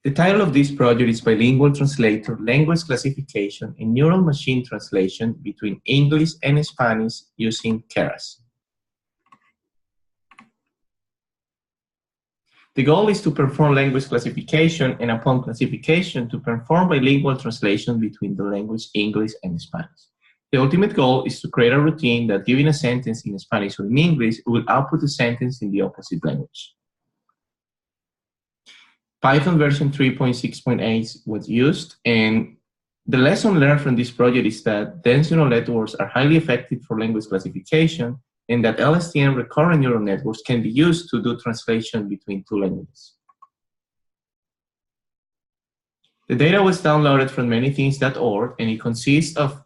The title of this project is Bilingual Translator, Language Classification and Neural Machine Translation between English and Spanish using KERAS. The goal is to perform language classification and upon classification to perform bilingual translation between the language English and Spanish. The ultimate goal is to create a routine that given a sentence in Spanish or in English, will output a sentence in the opposite language. Python version 3.6.8 was used, and the lesson learned from this project is that dense neural networks are highly effective for language classification, and that LSTM recurrent neural networks can be used to do translation between two languages. The data was downloaded from manythings.org, and it consists of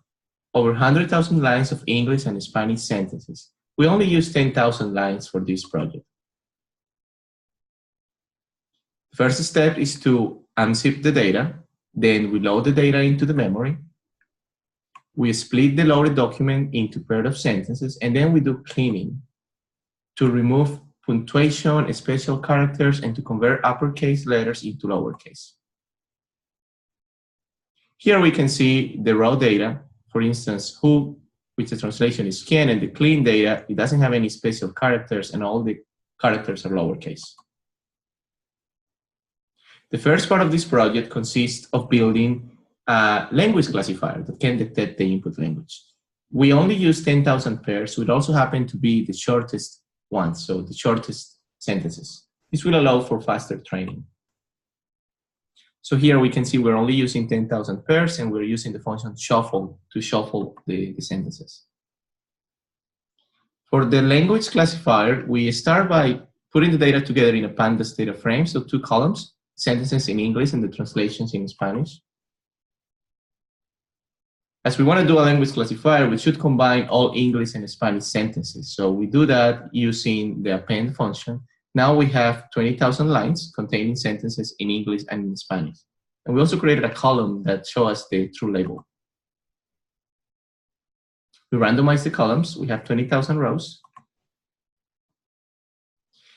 over 100,000 lines of English and Spanish sentences. We only used 10,000 lines for this project. First step is to unzip the data, then we load the data into the memory. We split the loaded document into pairs of sentences, and then we do cleaning to remove punctuation, special characters, and to convert uppercase letters into lowercase. Here we can see the raw data, for instance, who, which the translation is Ken, and the clean data, it doesn't have any special characters, and all the characters are lowercase. The first part of this project consists of building a language classifier that can detect the input language. We only use 10,000 pairs, so it also happened to be the shortest ones, so the shortest sentences. This will allow for faster training. So here we can see we're only using 10,000 pairs, and we're using the function shuffle to shuffle the sentences. For the language classifier, we start by putting the data together in a pandas data frame, so two columns, sentences in English and the translations in Spanish. As we want to do a language classifier, we should combine all English and Spanish sentences. So we do that using the append function. Now we have 20,000 lines containing sentences in English and in Spanish. And we also created a column that shows us the true label. We randomize the columns. We have 20,000 rows.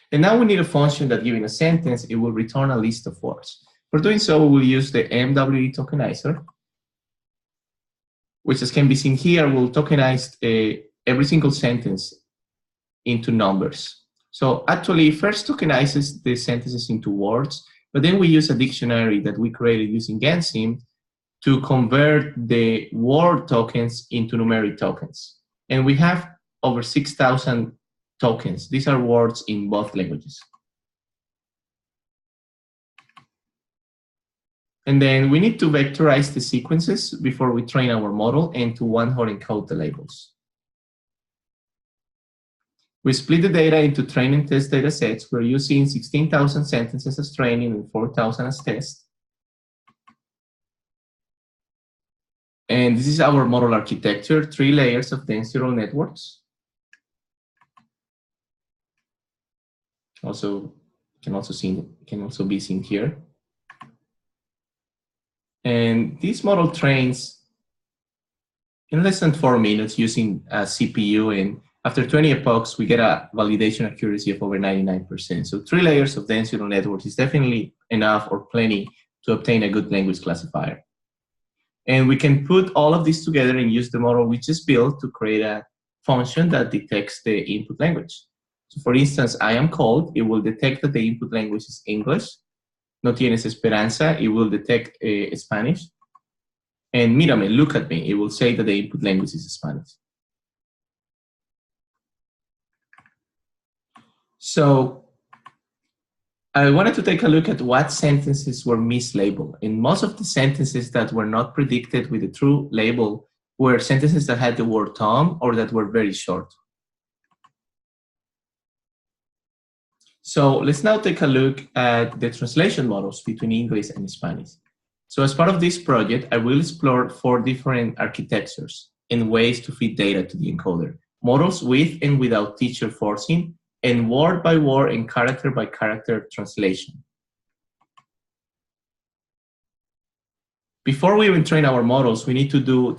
And now we need a function that, given a sentence, it will return a list of words. For doing so, we will use the MWE tokenizer, which, as can be seen here, will tokenize every single sentence into numbers. So actually, first tokenizes the sentences into words, but then we use a dictionary that we created using Gensim to convert the word tokens into numeric tokens. And we have over 6,000 tokens. These are words in both languages. And then we need to vectorize the sequences before we train our model and to one-hot encode the labels. We split the data into train and test data sets. We're using 16,000 sentences as training and 4,000 as test. And this is our model architecture, 3 layers of dense neural networks. Can also be seen here. And this model trains in less than 4 minutes using a CPU, and after 20 epochs, we get a validation accuracy of over 99%. So 3 layers of dense neural networks is definitely enough or plenty to obtain a good language classifier. And we can put all of this together and use the model we just built to create a function that detects the input language. So for instance, I am cold, it will detect that the input language is English. No tienes esperanza, it will detect Spanish. And mírame, look at me, it will say that the input language is Spanish. So I wanted to take a look at what sentences were mislabeled. And most of the sentences that were not predicted with the true label were sentences that had the word Tom or that were very short. So let's now take a look at the translation models between English and Spanish. So as part of this project, I will explore 4 different architectures and ways to feed data to the encoder. Models with and without teacher forcing, and word by word and character by character translation. Before we even train our models, we need to do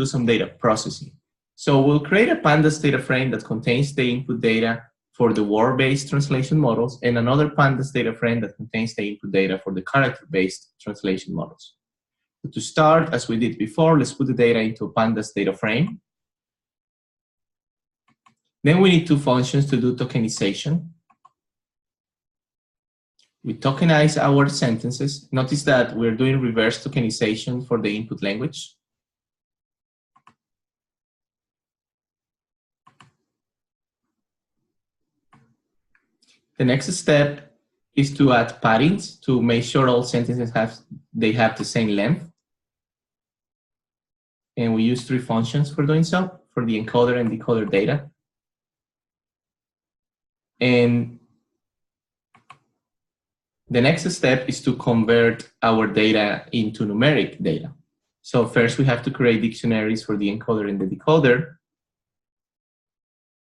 some data processing. So we'll create a pandas data frame that contains the input data for the word-based translation models, and another pandas data frame that contains the input data for the character-based translation models. So to start, as we did before, let's put the data into a pandas data frame. Then we need two functions to do tokenization. We tokenize our sentences. Notice that we're doing reverse tokenization for the input language. The next step is to add paddings to make sure all sentences have the same length. And we use three functions for doing so, for the encoder and decoder data. And the next step is to convert our data into numeric data. So first we have to create dictionaries for the encoder and the decoder,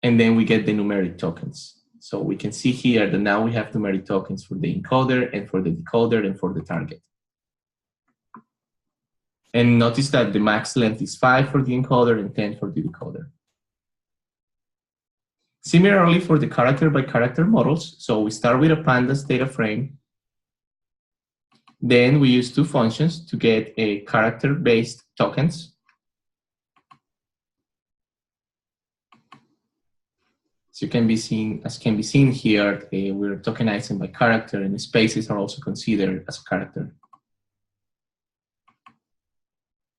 and then we get the numeric tokens. So we can see here that now we have numeric tokens for the encoder and for the decoder and for the target. And notice that the max length is 5 for the encoder and 10 for the decoder. Similarly for the character by character models, so we start with a pandas data frame. Then we use two functions to get a character-based tokens. So can be seen, as can be seen here, we're tokenizing by character, and the spaces are also considered as a character.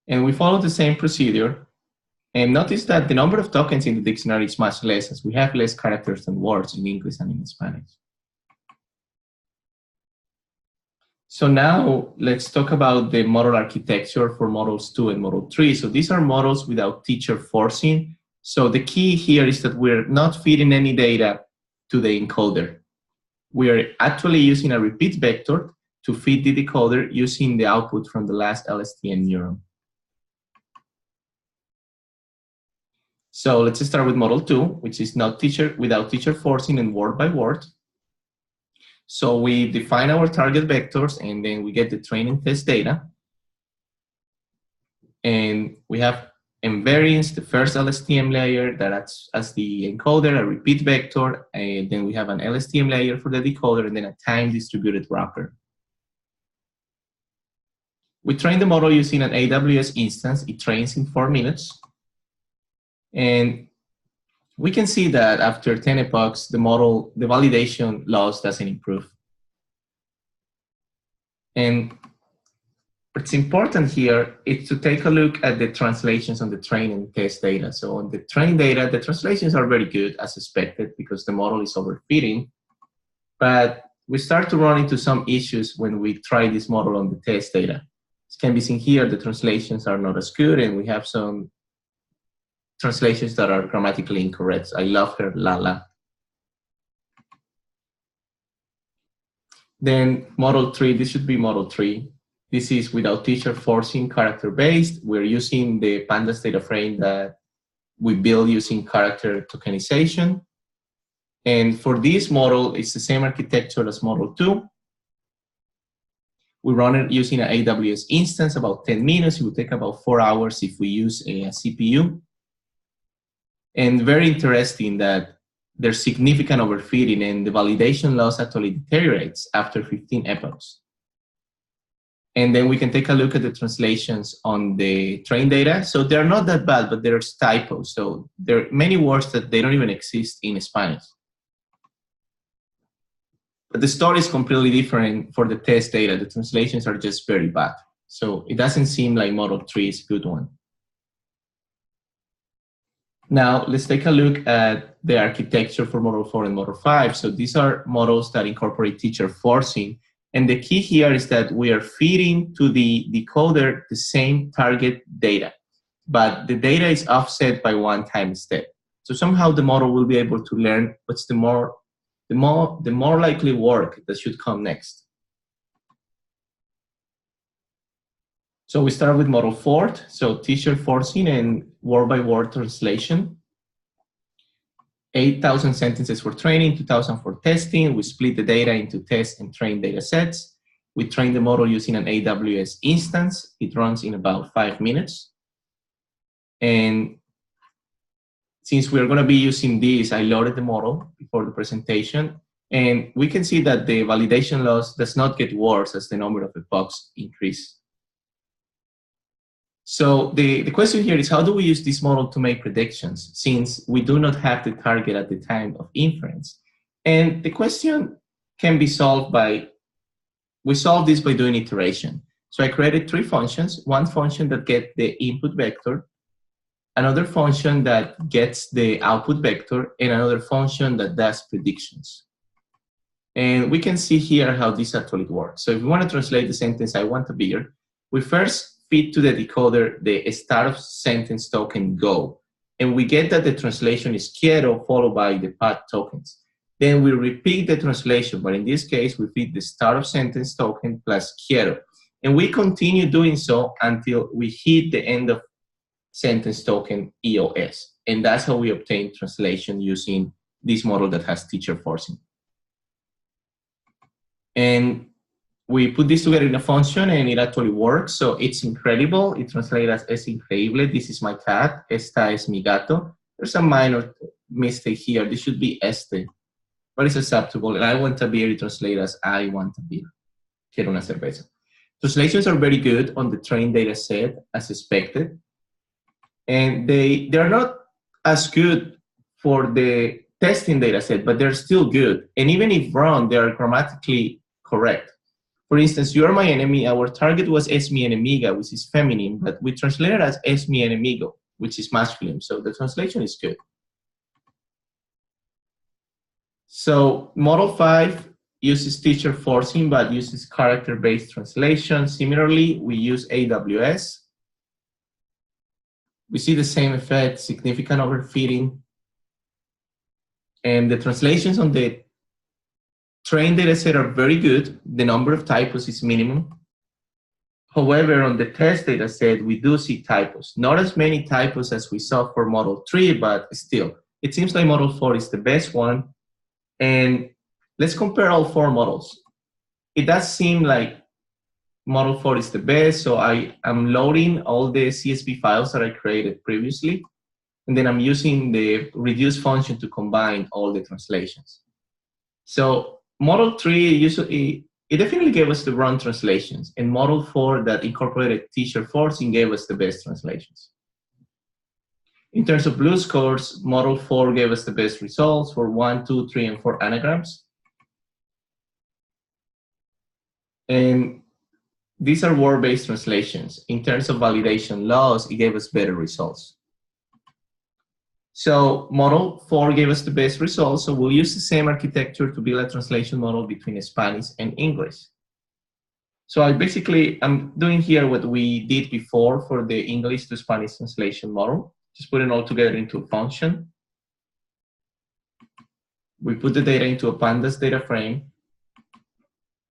And we follow the same procedure. And notice that the number of tokens in the dictionary is much less, as we have less characters than words in English and in Spanish. So now let's talk about the model architecture for models 2 and model 3. So these are models without teacher forcing. So the key here is that we're not feeding any data to the encoder. We're actually using a repeat vector to feed the decoder using the output from the last LSTM neuron. So let's start with model 2, which is without teacher forcing and word by word. So we define our target vectors, and then we get the training test data. And we have invariance, the first LSTM layer that acts as the encoder, a repeat vector, and then we have an LSTM layer for the decoder, and then a time-distributed wrapper. We train the model using an AWS instance. It trains in 4 minutes. And we can see that after 10 epochs, the validation loss doesn't improve. And what's important here is to take a look at the translations on the train and test data. So on the train data, the translations are very good as expected because the model is overfitting. But we start to run into some issues when we try this model on the test data. As can be seen here, the translations are not as good, and we have some translations that are grammatically incorrect. I love her, Lala. Then model 3, this should be model 3. This is without teacher forcing, character-based. We're using the pandas data frame that we build using character tokenization. And for this model, it's the same architecture as model 2. We run it using an AWS instance, about 10 minutes. It would take about 4 hours if we use a CPU. And very interesting that there's significant overfitting, and the validation loss actually deteriorates after 15 epochs. And then we can take a look at the translations on the train data. So they're not that bad, but there's typos. So there are many words that they don't even exist in Spanish. But the story is completely different for the test data. The translations are just very bad. So it doesn't seem like model 3 is a good one. Now, let's take a look at the architecture for model 4 and model 5. So these are models that incorporate teacher forcing. And the key here is that we are feeding to the decoder the same target data, but the data is offset by one time step. So somehow the model will be able to learn what's the more likely work that should come next. So we start with model 4, so teacher forcing and word-by-word translation. 8,000 sentences for training, 2,000 for testing. We split the data into test and train data sets. We train the model using an AWS instance. It runs in about 5 minutes. And since we're going to be using this, I loaded the model before the presentation, and we can see that the validation loss does not get worse as the number of epochs increase. So the question here is, how do we use this model to make predictions, since we do not have the target at the time of inference? And the question can be solved by, we solve this by doing iteration. So I created 3 functions, one function that gets the input vector, another function that gets the output vector, and another function that does predictions. And we can see here how this actually works. So if we want to translate the sentence, I want a beer, we first feed to the decoder the start of sentence token go. And we get that the translation is quiero followed by the path tokens. Then we repeat the translation, but in this case, we feed the start of sentence token plus quiero. And we continue doing so until we hit the end of sentence token EOS. And that's how we obtain translation using this model that has teacher forcing. And we put this together in a function and it actually works. So it's incredible. It translates as es increíble. This is my cat. Esta es mi gato. There's a minor mistake here. This should be este, but it's acceptable. And I want a beer, it translates as I want a beer. Quiero una cerveza. Translations are very good on the trained data set as expected. And they're not as good for the testing data set, but they're still good. And even if wrong, they are grammatically correct. For instance, you are my enemy. Our target was es mi enemiga, which is feminine, but we translated as es mi enemigo, which is masculine. So the translation is good. So model 5 uses teacher forcing, but uses character-based translation. Similarly, we use AWS. We see the same effect, significant overfitting. And the translations on the trained data set are very good. The number of typos is minimum. However, on the test data set, we do see typos. Not as many typos as we saw for model 3, but still, it seems like model 4 is the best one. And let's compare all 4 models. It does seem like model 4 is the best, so I am loading all the CSV files that I created previously, and then I'm using the reduce function to combine all the translations. So model 3 usually, it definitely gave us the wrong translations, and model 4 that incorporated teacher forcing gave us the best translations. In terms of blue scores, model 4 gave us the best results for 1, 2, 3, and 4 anagrams. And these are word-based translations. In terms of validation loss, it gave us better results. So model 4 gave us the best results, so we'll use the same architecture to build a translation model between Spanish and English. So I'm doing here what we did before for the English to Spanish translation model. Just put it all together into a function. We put the data into a pandas data frame,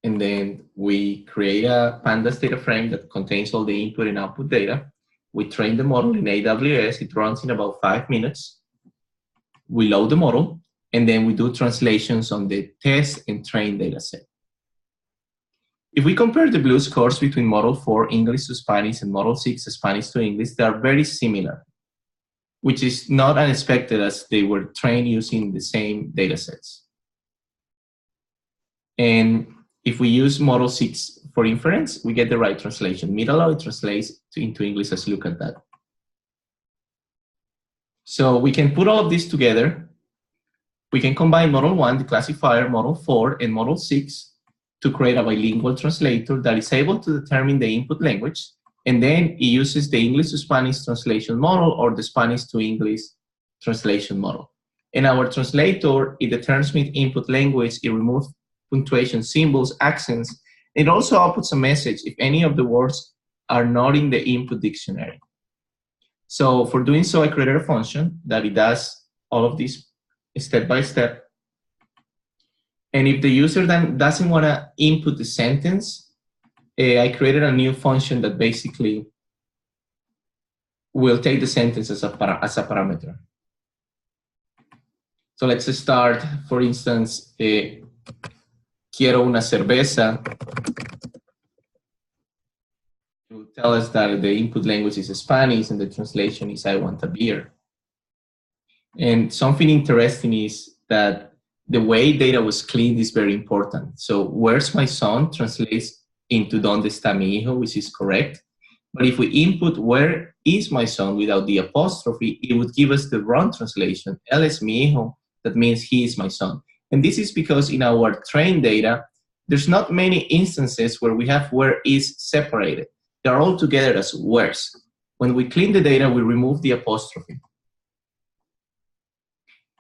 and then we create a pandas data frame that contains all the input and output data. We train the model in AWS. It runs in about 5 minutes. We load the model, and then we do translations on the test and train data set. If we compare the blue scores between model 4 English to Spanish and model 6 Spanish to English, they are very similar, which is not unexpected as they were trained using the same data sets. And if we use model 6 for inference, we get the right translation. Middle it translates into English. Let's look at that. So we can put all of this together. We can combine model 1, the classifier, model 4, and model 6 to create a bilingual translator that is able to determine the input language. And then it uses the English to Spanish translation model or the Spanish to English translation model. And our translator, it determines input language, it removes punctuation symbols, accents. It also outputs a message if any of the words are not in the input dictionary. So for doing so, I created a function that it does all of this step by step. And if the user then doesn't want to input the sentence, I created a new function that basically will take the sentence as a parameter. So let's start, for instance, quiero una cerveza. It will tell us that the input language is Spanish and the translation is I want a beer. And something interesting is that the way data was cleaned is very important. So where's my son translates into donde está mi hijo, which is correct. But if we input where is my son without the apostrophe, it would give us the wrong translation. Él es mi hijo, that means he is my son. And this is because in our trained data, there's not many instances where we have where is separated. They're all together as where's. When we clean the data, we remove the apostrophe.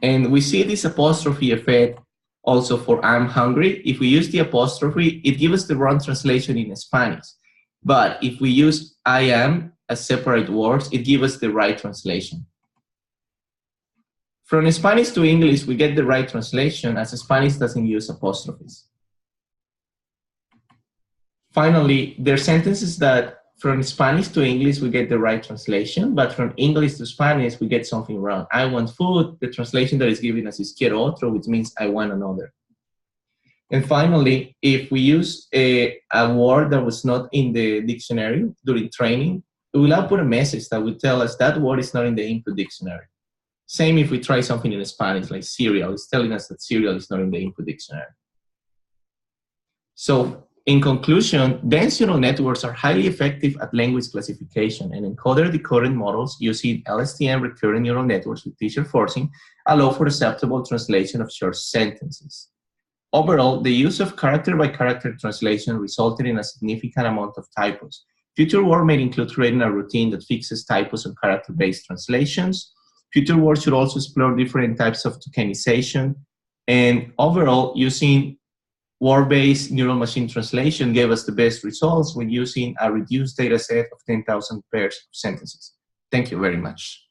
And we see this apostrophe effect also for I'm hungry. If we use the apostrophe, it gives us the wrong translation in Spanish. But if we use I am as separate words, it gives us the right translation. From Spanish to English, we get the right translation as Spanish doesn't use apostrophes. Finally, there are sentences that from Spanish to English, we get the right translation, but from English to Spanish, we get something wrong. I want food, the translation that is given us is quiero otro, which means I want another. And finally, if we use a word that was not in the dictionary during training, it will output a message that will tell us that word is not in the input dictionary. Same if we try something in Spanish, like cereal, it's telling us that cereal is not in the input dictionary. So, in conclusion, dense neural networks are highly effective at language classification, and encoder-decoder models using LSTM recurrent neural networks with teacher forcing allow for acceptable translation of short sentences. Overall, the use of character-by-character translation resulted in a significant amount of typos. Future work may include creating a routine that fixes typos on character-based translations. Future work should also explore different types of tokenization, and overall, using word-based neural machine translation gave us the best results when using a reduced data set of 10,000 pairs of sentences. Thank you very much.